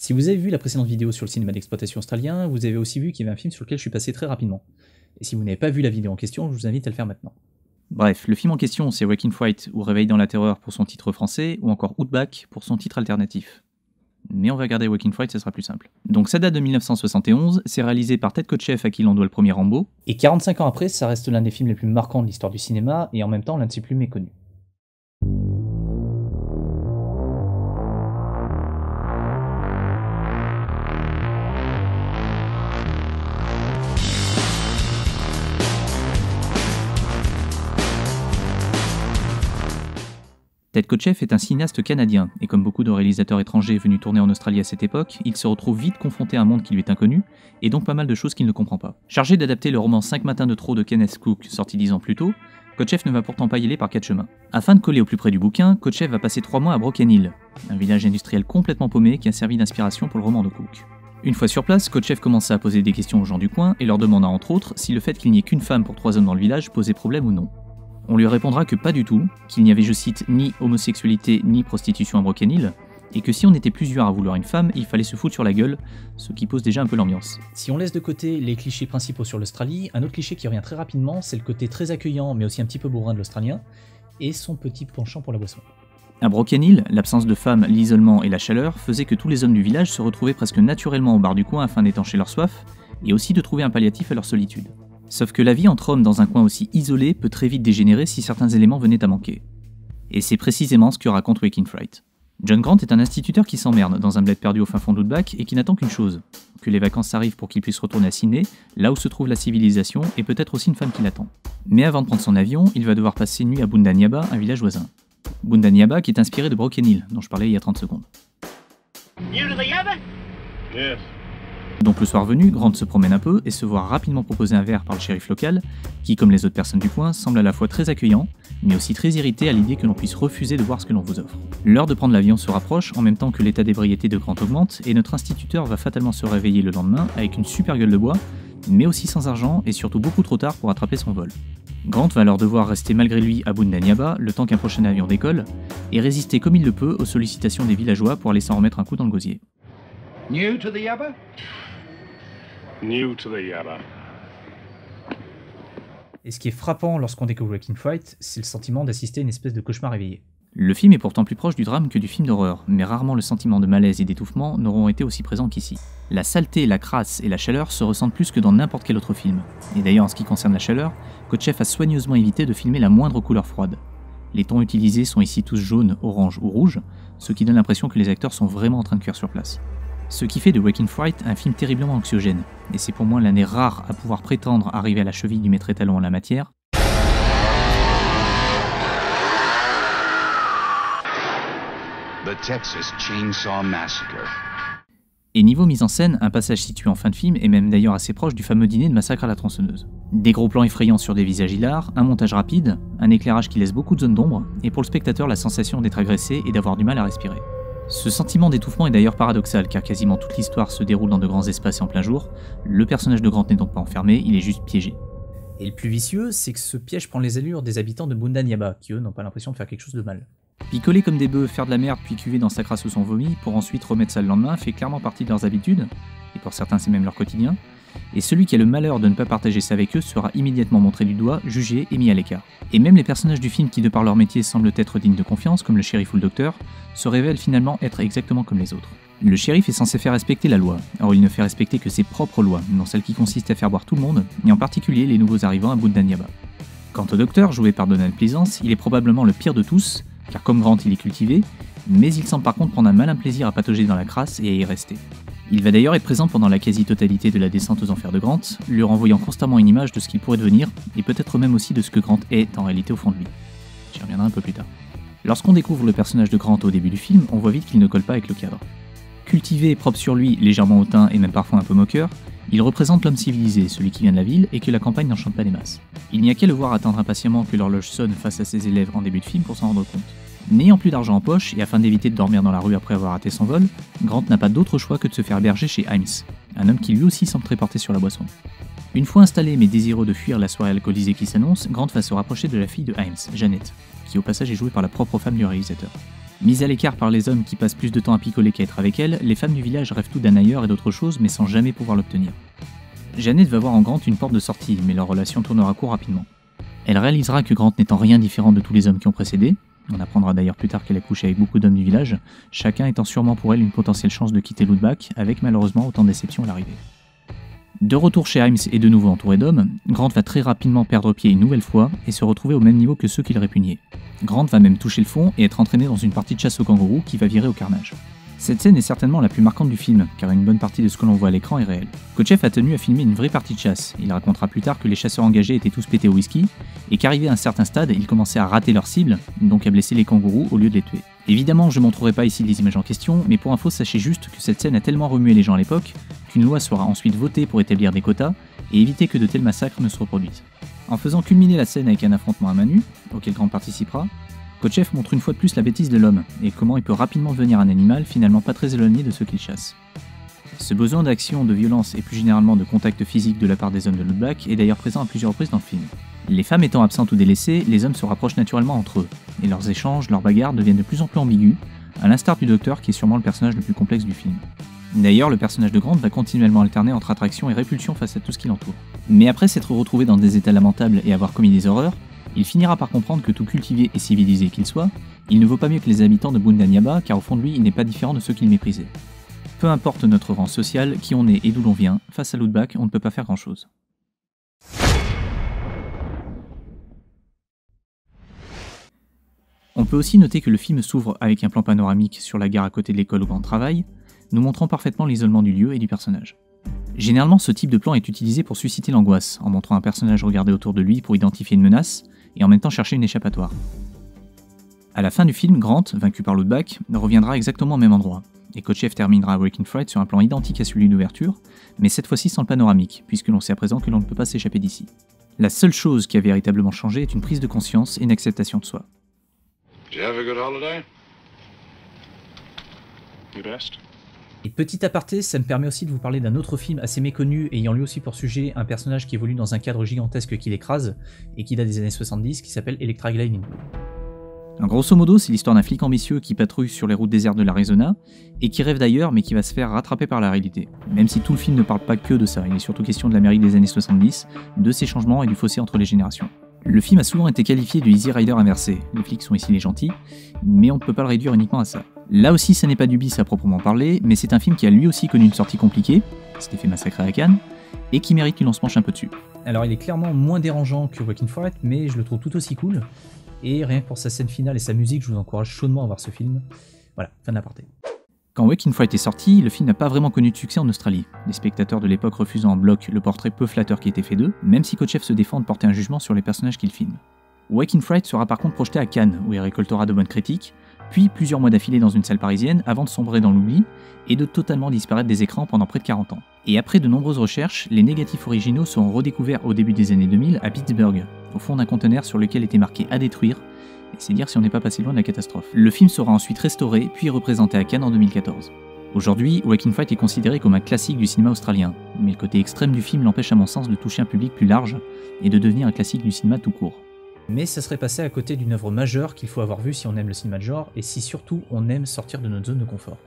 Si vous avez vu la précédente vidéo sur le cinéma d'exploitation australien, vous avez aussi vu qu'il y avait un film sur lequel je suis passé très rapidement. Et si vous n'avez pas vu la vidéo en question, je vous invite à le faire maintenant. Bref, le film en question c'est Waking Fright ou Réveil dans la terreur pour son titre français, ou encore Outback pour son titre alternatif. Mais on va regarder Waking Fright, ça sera plus simple. Donc ça date de 1971, c'est réalisé par Ted Kotcheff à qui l'on doit le premier Rambo. Et 45 ans après, ça reste l'un des films les plus marquants de l'histoire du cinéma, et en même temps l'un de ses plus méconnus. Ted Kotcheff est un cinéaste canadien, et comme beaucoup de réalisateurs étrangers venus tourner en Australie à cette époque, il se retrouve vite confronté à un monde qui lui est inconnu, et donc pas mal de choses qu'il ne comprend pas. Chargé d'adapter le roman 5 matins de trop de Kenneth Cook, sorti 10 ans plus tôt, Kotcheff ne va pourtant pas y aller par 4 chemins. Afin de coller au plus près du bouquin, Kotcheff va passer 3 mois à Broken Hill, un village industriel complètement paumé qui a servi d'inspiration pour le roman de Cook. Une fois sur place, Kotcheff commença à poser des questions aux gens du coin et leur demanda entre autres si le fait qu'il n'y ait qu'une femme pour 3 hommes dans le village posait problème ou non. On lui répondra que pas du tout, qu'il n'y avait, je cite, ni homosexualité ni prostitution à Broken Hill, et que si on était plusieurs à vouloir une femme, il fallait se foutre sur la gueule, ce qui pose déjà un peu l'ambiance. Si on laisse de côté les clichés principaux sur l'Australie, un autre cliché qui revient très rapidement, c'est le côté très accueillant mais aussi un petit peu bourrin de l'Australien, et son petit penchant pour la boisson. À Broken Hill, l'absence de femmes, l'isolement et la chaleur faisaient que tous les hommes du village se retrouvaient presque naturellement au bar du coin afin d'étancher leur soif, et aussi de trouver un palliatif à leur solitude. Sauf que la vie entre hommes dans un coin aussi isolé peut très vite dégénérer si certains éléments venaient à manquer. Et c'est précisément ce que raconte Waking Fright. John Grant est un instituteur qui s'emmerde dans un bled perdu au fin fond d'Outback et qui n'attend qu'une chose, que les vacances arrivent pour qu'il puisse retourner à Sydney, là où se trouve la civilisation et peut-être aussi une femme qui l'attend. Mais avant de prendre son avion, il va devoir passer une nuit à Bundanyaba, un village voisin. Bundanyaba qui est inspiré de Broken Hill, dont je parlais il y a 30 secondes. Donc le soir venu, Grant se promène un peu et se voit rapidement proposer un verre par le shérif local, qui comme les autres personnes du coin semble à la fois très accueillant, mais aussi très irrité à l'idée que l'on puisse refuser de voir ce que l'on vous offre. L'heure de prendre l'avion se rapproche en même temps que l'état d'ébriété de Grant augmente, et notre instituteur va fatalement se réveiller le lendemain avec une super gueule de bois, mais aussi sans argent et surtout beaucoup trop tard pour attraper son vol. Grant va alors devoir rester malgré lui à Bundanyaba le temps qu'un prochain avion décolle, et résister comme il le peut aux sollicitations des villageois pour aller s'en remettre un coup dans le gosier. New to the Yabba? New to the Yabba. Et ce qui est frappant lorsqu'on découvre Waking Fright, c'est le sentiment d'assister à une espèce de cauchemar éveillé. Le film est pourtant plus proche du drame que du film d'horreur, mais rarement le sentiment de malaise et d'étouffement n'auront été aussi présents qu'ici. La saleté, la crasse et la chaleur se ressentent plus que dans n'importe quel autre film. Et d'ailleurs en ce qui concerne la chaleur, Kotcheff a soigneusement évité de filmer la moindre couleur froide. Les tons utilisés sont ici tous jaunes, orange ou rouges, ce qui donne l'impression que les acteurs sont vraiment en train de cuire sur place. Ce qui fait de Waking Fright un film terriblement anxiogène, et c'est pour moi l'un des rares à pouvoir prétendre arriver à la cheville du maître étalon en la matière. The Texas Chainsaw Massacre. Et niveau mise en scène, un passage situé en fin de film est même d'ailleurs assez proche du fameux dîner de Massacre à la tronçonneuse. Des gros plans effrayants sur des visages hilars, un montage rapide, un éclairage qui laisse beaucoup de zones d'ombre, et pour le spectateur la sensation d'être agressé et d'avoir du mal à respirer. Ce sentiment d'étouffement est d'ailleurs paradoxal car quasiment toute l'histoire se déroule dans de grands espaces et en plein jour, le personnage de Grant n'est donc pas enfermé, il est juste piégé. Et le plus vicieux, c'est que ce piège prend les allures des habitants de Bundanyaba, qui eux n'ont pas l'impression de faire quelque chose de mal. Picoler comme des bœufs, faire de la merde puis cuver dans sa crasse ou son vomi pour ensuite remettre ça le lendemain fait clairement partie de leurs habitudes, et pour certains c'est même leur quotidien, et celui qui a le malheur de ne pas partager ça avec eux sera immédiatement montré du doigt, jugé et mis à l'écart. Et même les personnages du film qui de par leur métier semblent être dignes de confiance, comme le shérif ou le docteur, se révèlent finalement être exactement comme les autres. Le shérif est censé faire respecter la loi, or il ne fait respecter que ses propres lois, non celles qui consistent à faire boire tout le monde, et en particulier les nouveaux arrivants à Bundanyaba. Quant au docteur, joué par Donald Pleasence, il est probablement le pire de tous, car comme Grant il est cultivé, mais il semble par contre prendre un malin plaisir à patauger dans la crasse et à y rester. Il va d'ailleurs être présent pendant la quasi-totalité de la descente aux enfers de Grant, lui renvoyant constamment une image de ce qu'il pourrait devenir, et peut-être même aussi de ce que Grant est en réalité au fond de lui. J'y reviendrai un peu plus tard. Lorsqu'on découvre le personnage de Grant au début du film, on voit vite qu'il ne colle pas avec le cadre. Cultivé, propre sur lui, légèrement hautain et même parfois un peu moqueur, il représente l'homme civilisé, celui qui vient de la ville et que la campagne n'enchante pas des masses. Il n'y a qu'à le voir attendre impatiemment que l'horloge sonne face à ses élèves en début de film pour s'en rendre compte. N'ayant plus d'argent en poche et afin d'éviter de dormir dans la rue après avoir raté son vol, Grant n'a pas d'autre choix que de se faire berger chez Himes, un homme qui lui aussi semble très porté sur la boisson. Une fois installé mais désireux de fuir la soirée alcoolisée qui s'annonce, Grant va se rapprocher de la fille de Himes, Janet, qui au passage est jouée par la propre femme du réalisateur. Mises à l'écart par les hommes qui passent plus de temps à picoler qu'à être avec elle, les femmes du village rêvent tout d'un ailleurs et d'autre chose, mais sans jamais pouvoir l'obtenir. Janet va voir en Grant une porte de sortie, mais leur relation tournera court rapidement. Elle réalisera que Grant n'étant rien différent de tous les hommes qui ont précédé, on apprendra d'ailleurs plus tard qu'elle a couché avec beaucoup d'hommes du village, chacun étant sûrement pour elle une potentielle chance de quitter Lootback, avec malheureusement autant de déceptions à l'arrivée. De retour chez Himes et de nouveau entouré d'hommes, Grant va très rapidement perdre pied une nouvelle fois et se retrouver au même niveau que ceux qu'il répugnait. Grant va même toucher le fond et être entraîné dans une partie de chasse aux kangourous qui va virer au carnage. Cette scène est certainement la plus marquante du film, car une bonne partie de ce que l'on voit à l'écran est réel. Kotcheff a tenu à filmer une vraie partie de chasse. Il racontera plus tard que les chasseurs engagés étaient tous pétés au whisky, et qu'arrivé à un certain stade, ils commençaient à rater leur cible, donc à blesser les kangourous au lieu de les tuer. Évidemment, je ne montrerai pas ici les images en question, mais pour info, sachez juste que cette scène a tellement remué les gens à l'époque, qu'une loi sera ensuite votée pour établir des quotas, et éviter que de tels massacres ne se reproduisent. En faisant culminer la scène avec un affrontement à main nue, auquel Grant participera, Kotcheff montre une fois de plus la bêtise de l'homme, et comment il peut rapidement devenir un animal finalement pas très éloigné de ceux qu'il chasse. Ce besoin d'action, de violence et plus généralement de contact physique de la part des hommes de Lootback est d'ailleurs présent à plusieurs reprises dans le film. Les femmes étant absentes ou délaissées, les hommes se rapprochent naturellement entre eux, et leurs échanges, leurs bagarres deviennent de plus en plus ambigus, à l'instar du docteur qui est sûrement le personnage le plus complexe du film. D'ailleurs, le personnage de Grant va continuellement alterner entre attraction et répulsion face à tout ce qui l'entoure. Mais après s'être retrouvé dans des états lamentables et avoir commis des horreurs, il finira par comprendre que tout cultivé et civilisé qu'il soit, il ne vaut pas mieux que les habitants de Bundanyaba, car au fond de lui, il n'est pas différent de ceux qu'il méprisait. Peu importe notre rang social, qui on est et d'où l'on vient, face à Lootback, on ne peut pas faire grand-chose. On peut aussi noter que le film s'ouvre avec un plan panoramique sur la gare à côté de l'école où Grant travaille, nous montrant parfaitement l'isolement du lieu et du personnage. Généralement, ce type de plan est utilisé pour susciter l'angoisse, en montrant un personnage regarder autour de lui pour identifier une menace, et en même temps chercher une échappatoire. À la fin du film, Grant, vaincu par Lootback, reviendra exactement au même endroit, et Kotcheff terminera Waking Fright sur un plan identique à celui d'ouverture, mais cette fois-ci sans le panoramique, puisque l'on sait à présent que l'on ne peut pas s'échapper d'ici. La seule chose qui a véritablement changé est une prise de conscience et une acceptation de soi. Did you have a good holiday? You best? Et petit aparté, ça me permet aussi de vous parler d'un autre film assez méconnu, ayant lui aussi pour sujet un personnage qui évolue dans un cadre gigantesque qui l'écrase, et qui date des années 70, qui s'appelle Electra Glide in Blue. Grosso modo, c'est l'histoire d'un flic ambitieux qui patrouille sur les routes désertes de l'Arizona, et qui rêve d'ailleurs mais qui va se faire rattraper par la réalité. Même si tout le film ne parle pas que de ça, il est surtout question de l'Amérique des années 70, de ses changements et du fossé entre les générations. Le film a souvent été qualifié de Easy Rider inversé, les flics sont ici les gentils, mais on ne peut pas le réduire uniquement à ça. Là aussi, ça n'est pas du bis à proprement parler, mais c'est un film qui a lui aussi connu une sortie compliquée, s'était fait massacrer à Cannes, et qui mérite que l'on se penche un peu dessus. Alors il est clairement moins dérangeant que Waking Fright, mais je le trouve tout aussi cool, et rien que pour sa scène finale et sa musique, je vous encourage chaudement à voir ce film. Voilà, fin d'aparté. Quand Waking Fright est sorti, le film n'a pas vraiment connu de succès en Australie, les spectateurs de l'époque refusant en bloc le portrait peu flatteur qui était fait d'eux, même si Kotcheff se défend de porter un jugement sur les personnages qu'il filme. Waking Fright sera par contre projeté à Cannes, où il récoltera de bonnes critiques, puis plusieurs mois d'affilée dans une salle parisienne avant de sombrer dans l'oubli et de totalement disparaître des écrans pendant près de 40 ans. Et après de nombreuses recherches, les négatifs originaux seront redécouverts au début des années 2000 à Pittsburgh, au fond d'un conteneur sur lequel était marqué « à détruire », et c'est dire si on n'est pas passé loin de la catastrophe. Le film sera ensuite restauré, puis représenté à Cannes en 2014. Aujourd'hui, Waking Fright est considéré comme un classique du cinéma australien, mais le côté extrême du film l'empêche à mon sens de toucher un public plus large et de devenir un classique du cinéma tout court. Mais ça serait passé à côté d'une œuvre majeure qu'il faut avoir vue si on aime le cinéma de genre, et si surtout on aime sortir de notre zone de confort.